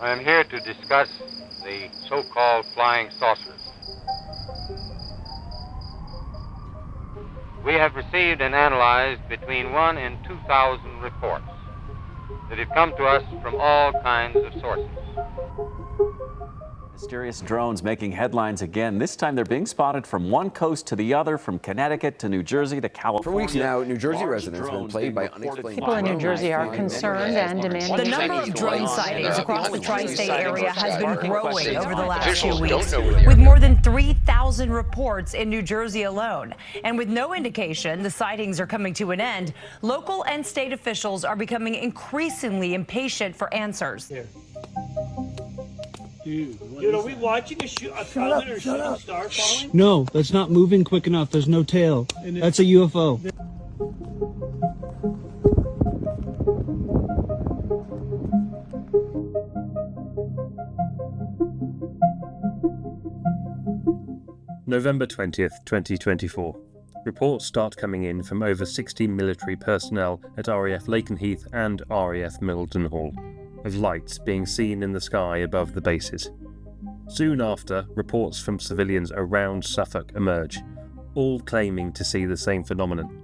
I am here to discuss the so-called flying saucers. We have received and analyzed between 1 and 2,000 reports that have come to us from all kinds of sources. Mysterious drones making headlines again. This time they're being spotted from one coast to the other, from Connecticut to New Jersey to California. For weeks now, New Jersey residents have been plagued by unexplained People in New Jersey are concerned and demanding. The number of drone sightings across the tri-state area has been growing over the last few weeks, with more than 3,000 reports in New Jersey alone. And with no indication the sightings are coming to an end, local and state officials are becoming increasingly impatient for answers. Dude, are we watching a shooting star falling? No, that's not moving quick enough. There's no tail. That's a UFO. November 20th, 2024. Reports start coming in from over 60 military personnel at RAF Lakenheath and RAF Mildenhall, of lights being seen in the sky above the bases. Soon after, reports from civilians around Suffolk emerge, all claiming to see the same phenomenon.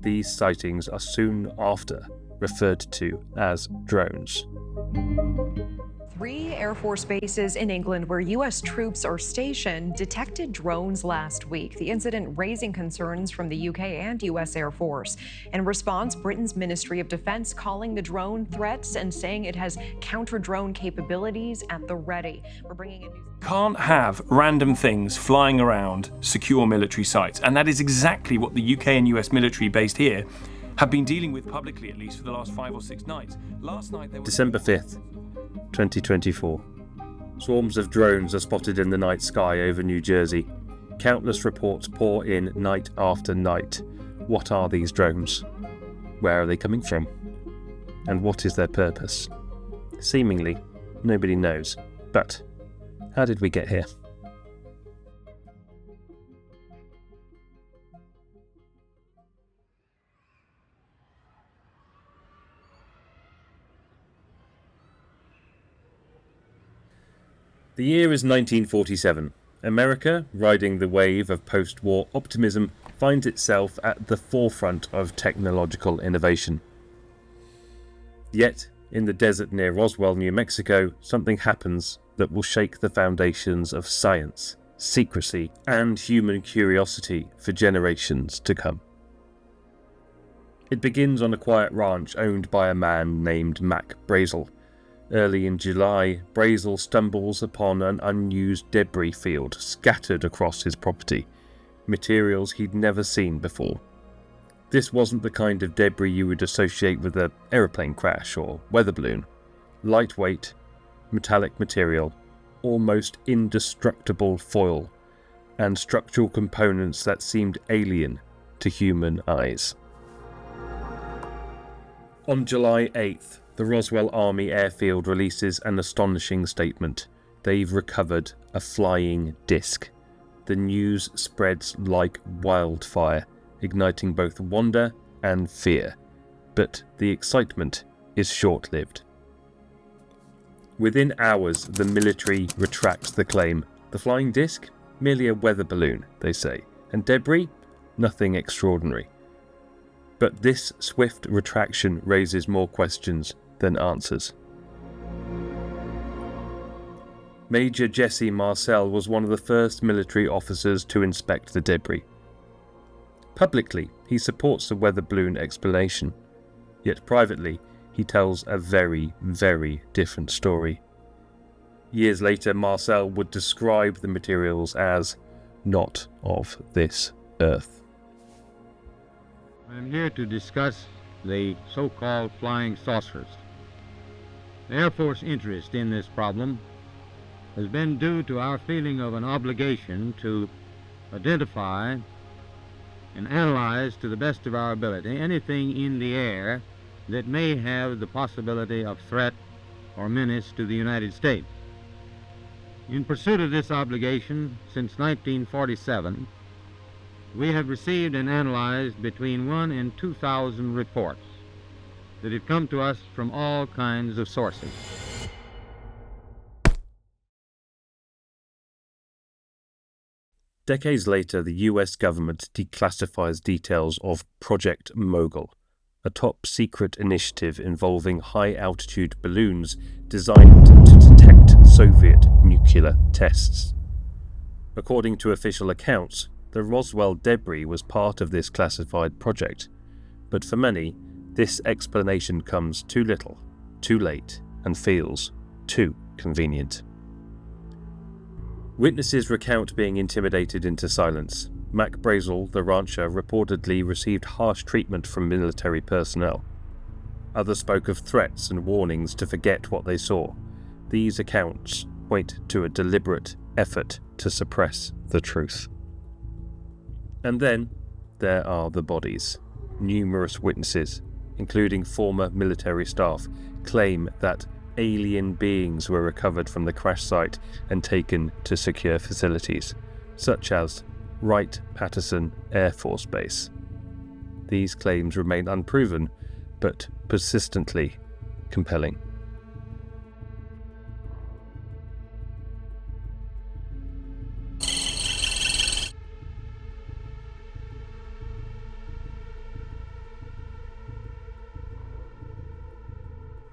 These sightings are soon after referred to as drones. 3 Air Force bases in England where U.S. troops are stationed detected drones last week, the incident raising concerns from the U.K. and U.S. Air Force. In response, Britain's Ministry of Defense calling the drone threats and saying it has counter-drone capabilities at the ready. We're bringing in Can't have random things flying around secure military sites, and that is exactly what the UK and US military based here have been dealing with publicly, at least for the last 5 or 6 nights. Last night there was December 5th, 2024. Swarms of drones are spotted in the night sky over New Jersey. Countless reports pour in night after night. What are these drones? Where are they coming from? And what is their purpose? Seemingly, nobody knows. But how did we get here? The year is 1947. America, riding the wave of post-war optimism, finds itself at the forefront of technological innovation. Yet, in the desert near Roswell, New Mexico, something happens that will shake the foundations of science, secrecy, and human curiosity for generations to come. It begins on a quiet ranch owned by a man named Mac Brazel. Early in July, Brazel stumbles upon an unused debris field scattered across his property, materials he'd never seen before. This wasn't the kind of debris you would associate with an aeroplane crash or weather balloon. Lightweight, metallic material, almost indestructible foil, and structural components that seemed alien to human eyes. On July 8th, the Roswell Army Airfield releases an astonishing statement. They've recovered a flying disc. The news spreads like wildfire, igniting both wonder and fear. But the excitement is short-lived. Within hours, the military retracts the claim. The flying disc? Merely a weather balloon, they say. And debris? Nothing extraordinary. But this swift retraction raises more questions than answers. Major Jesse Marcel was one of the first military officers to inspect the debris. Publicly, he supports the weather balloon explanation, yet privately, he tells a very, very different story. Years later, Marcel would describe the materials as not of this earth. I'm here to discuss the so-called flying saucers. The Air Force interest in this problem has been due to our feeling of an obligation to identify and analyze to the best of our ability anything in the air that may have the possibility of threat or menace to the United States. In pursuit of this obligation, since 1947, we have received and analyzed between 1 and 2,000 reports that have come to us from all kinds of sources. Decades later, the US government declassifies details of Project Mogul, a top-secret initiative involving high-altitude balloons designed to detect Soviet nuclear tests. According to official accounts, the Roswell debris was part of this classified project, but for many, this explanation comes too little, too late, and feels too convenient. Witnesses recount being intimidated into silence. Mac Brazel, the rancher, reportedly received harsh treatment from military personnel. Others spoke of threats and warnings to forget what they saw. These accounts point to a deliberate effort to suppress the truth. And then there are the bodies. Numerous witnesses, including former military staff, claim that alien beings were recovered from the crash site and taken to secure facilities, such as Wright-Patterson Air Force Base. These claims remain unproven, but persistently compelling.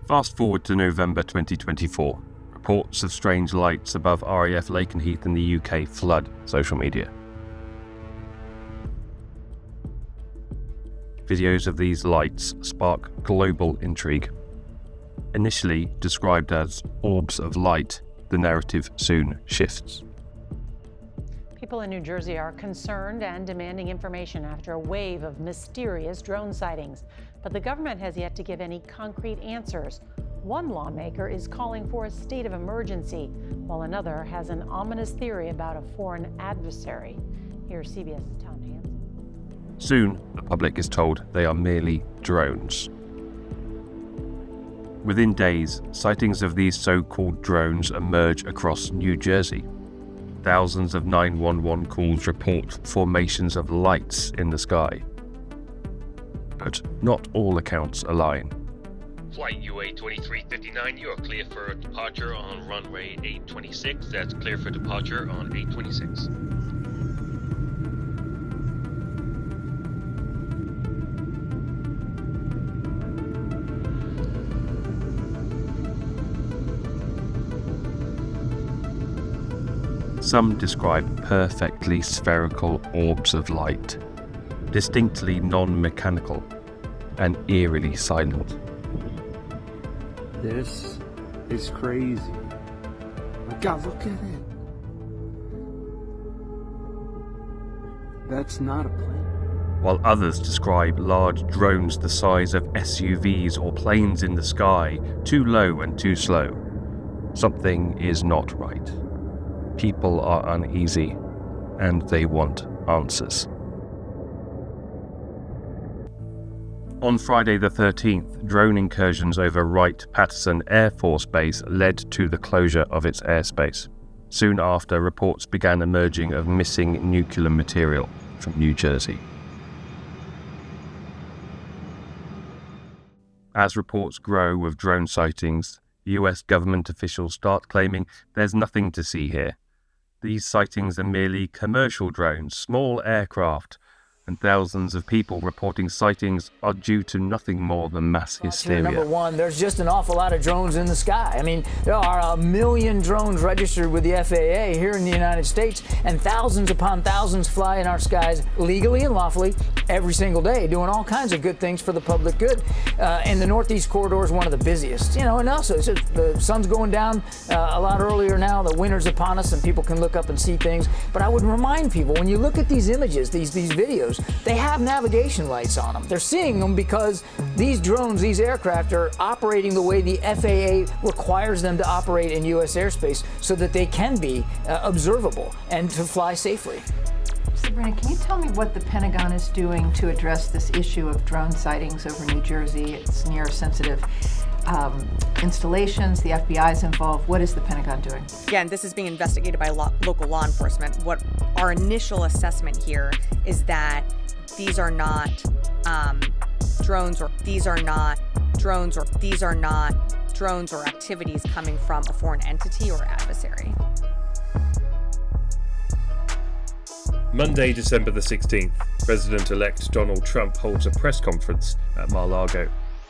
Fast forward to November 2024. Reports of strange lights above RAF Lakenheath in the UK flood social media. Videos of these lights spark global intrigue. Initially described as orbs of light, the narrative soon shifts. People in New Jersey are concerned and demanding information after a wave of mysterious drone sightings. But the government has yet to give any concrete answers. One lawmaker is calling for a state of emergency, while another has an ominous theory about a foreign adversary. Here's CBS's Tom Hansen. Soon, the public is told they are merely drones. Within days, sightings of these so-called drones emerge across New Jersey. Thousands of 911 calls report formations of lights in the sky. But not all accounts align. Flight UA 2359, you are clear for departure on runway 826. That's clear for departure on 826. Some describe perfectly spherical orbs of light, distinctly non-mechanical and eerily silent. This is crazy. My God, look at it. That's not a plane. While others describe large drones the size of SUVs or planes in the sky, too low and too slow. Something is not right. People are uneasy, and they want answers. On Friday the 13th, drone incursions over Wright-Patterson Air Force Base led to the closure of its airspace. Soon after, reports began emerging of missing nuclear material from New Jersey. As reports grow of drone sightings, US government officials start claiming there's nothing to see here. These sightings are merely commercial drones, small aircraft, and thousands of people reporting sightings are due to nothing more than mass hysteria. Number one, there's just an awful lot of drones in the sky. I mean, there are 1 million drones registered with the FAA here in the United States, and thousands upon thousands fly in our skies legally and lawfully every single day, doing all kinds of good things for the public good. And the Northeast Corridor is one of the busiest, you know, and also it's just, the sun's going down a lot earlier now, the winter's upon us, and people can look up and see things. But I would remind people, when you look at these images, these videos, they have navigation lights on them. They're seeing them because these drones, these aircraft are operating the way the FAA requires them to operate in U.S. airspace so that they can be observable and to fly safely. Sabrina, can you tell me what the Pentagon is doing to address this issue of drone sightings over New Jersey? It's near sensitive installations. The FBI is involved. What is the Pentagon doing? Again, this is being investigated by local law enforcement. What our initial assessment here is that these are not drones, or these are not drones, or these are not drones or activities coming from a foreign entity or adversary. Monday, December the 16th, President-elect Donald Trump holds a press conference at Mar-a-Lago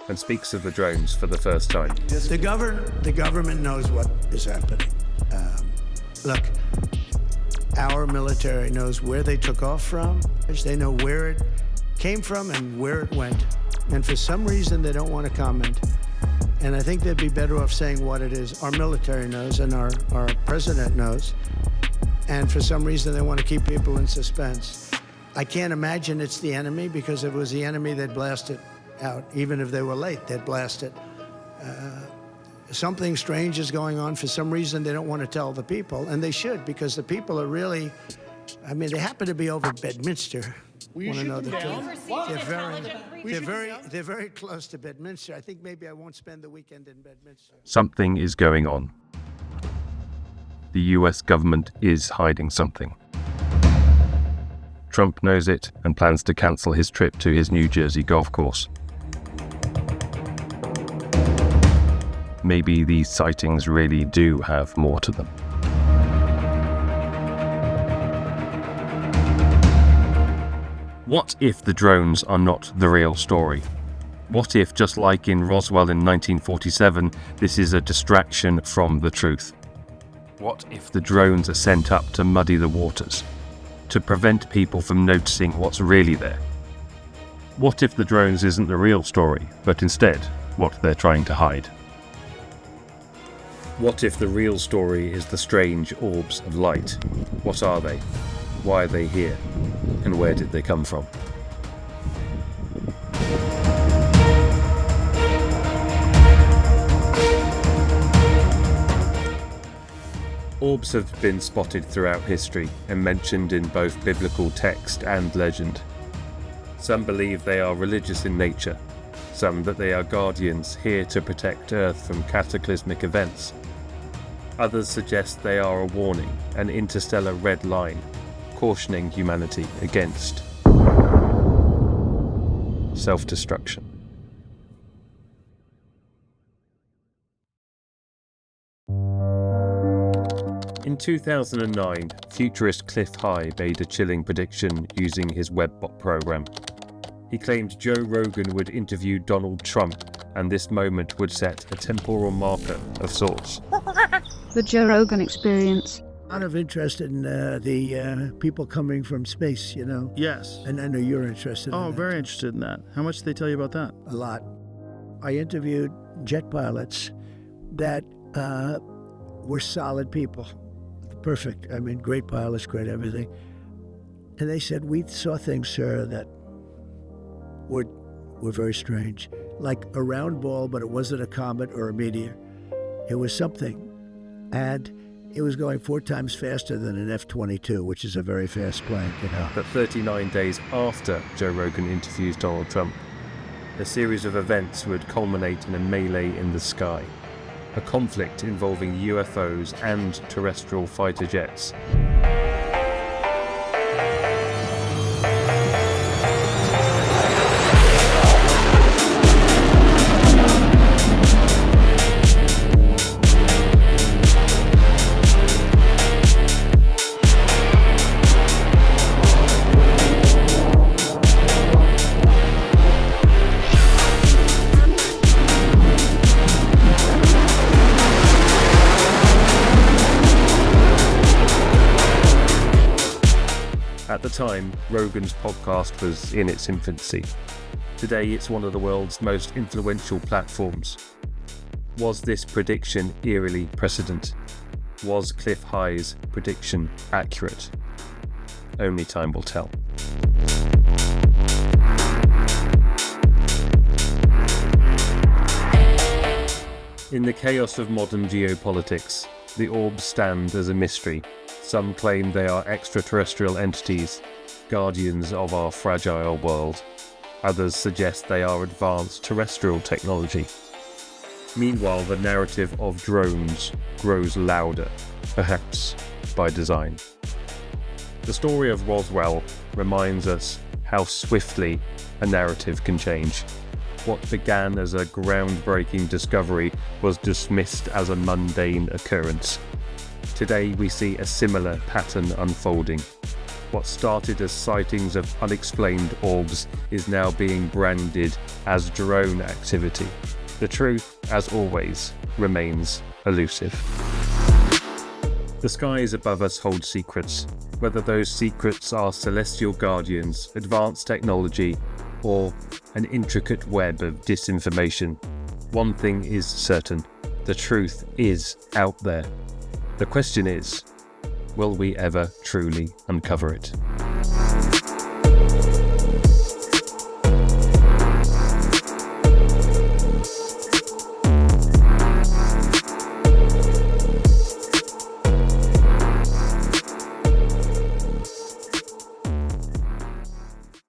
and speaks of the drones for the first time. The government knows what is happening. Look, our military knows where they took off from. They know where it came from and where it went. And for some reason, they don't want to comment. And I think they'd be better off saying what it is. Our military knows and our president knows. And for some reason, they want to keep people in suspense. I can't imagine it's the enemy, because if it was the enemy, they'd blast it out. Even if they were late, they'd blast it. Something strange is going on. For some reason, they don't want to tell the people, and they should, because the people are really, I mean, they happen to be over Bedminster. Want to know the truth? They're very close to Bedminster. I think maybe I won't spend the weekend in Bedminster. Something is going on. The US government is hiding something. Trump knows it and plans to cancel his trip to his New Jersey golf course. Maybe these sightings really do have more to them. What if the drones are not the real story? What if, just like in Roswell in 1947, this is a distraction from the truth? What if the drones are sent up to muddy the waters, to prevent people from noticing what's really there? What if the drones isn't the real story, but instead what they're trying to hide? What if the real story is the strange orbs of light? What are they? Why are they here? And where did they come from? Orbs have been spotted throughout history and mentioned in both biblical text and legend. Some believe they are religious in nature, some that they are guardians here to protect Earth from cataclysmic events. Others suggest they are a warning, an interstellar red line, cautioning humanity against self-destruction. In 2009, futurist Clif made a chilling prediction using his webbot program. He claimed Joe Rogan would interview Donald Trump, and this moment would set a temporal marker of sorts. The Joe Rogan experience. A lot of interest in the people coming from space, you know. Yes. And I know you're interested in that. Oh, very interested in that. How much did they tell you about that? A lot. I interviewed jet pilots that were solid people. Perfect. I mean, great pilots, great everything. And they said, we saw things, sir, that were very strange. Like a round ball, but it wasn't a comet or a meteor. It was something. And it was going 4 times faster than an F-22, which is a very fast plane, you know. But 39 days after Joe Rogan interviews Donald Trump, a series of events would culminate in a melee in the sky. A conflict involving UFOs and terrestrial fighter jets. At the time, Rogan's podcast was in its infancy. Today, it's one of the world's most influential platforms. Was this prediction eerily precedent? Was Clif High's prediction accurate? Only time will tell. In the chaos of modern geopolitics, the orbs stand as a mystery. Some claim they are extraterrestrial entities, guardians of our fragile world. Others suggest they are advanced terrestrial technology. Meanwhile, the narrative of drones grows louder, perhaps by design. The story of Roswell reminds us how swiftly a narrative can change. What began as a groundbreaking discovery was dismissed as a mundane occurrence. Today we see a similar pattern unfolding, What started as sightings of unexplained orbs is now being branded as drone activity. The truth, as always, remains elusive. The skies above us hold secrets, whether those secrets are celestial guardians, advanced technology, or an intricate web of disinformation. One thing is certain, the truth is out there. The question is, will we ever truly uncover it?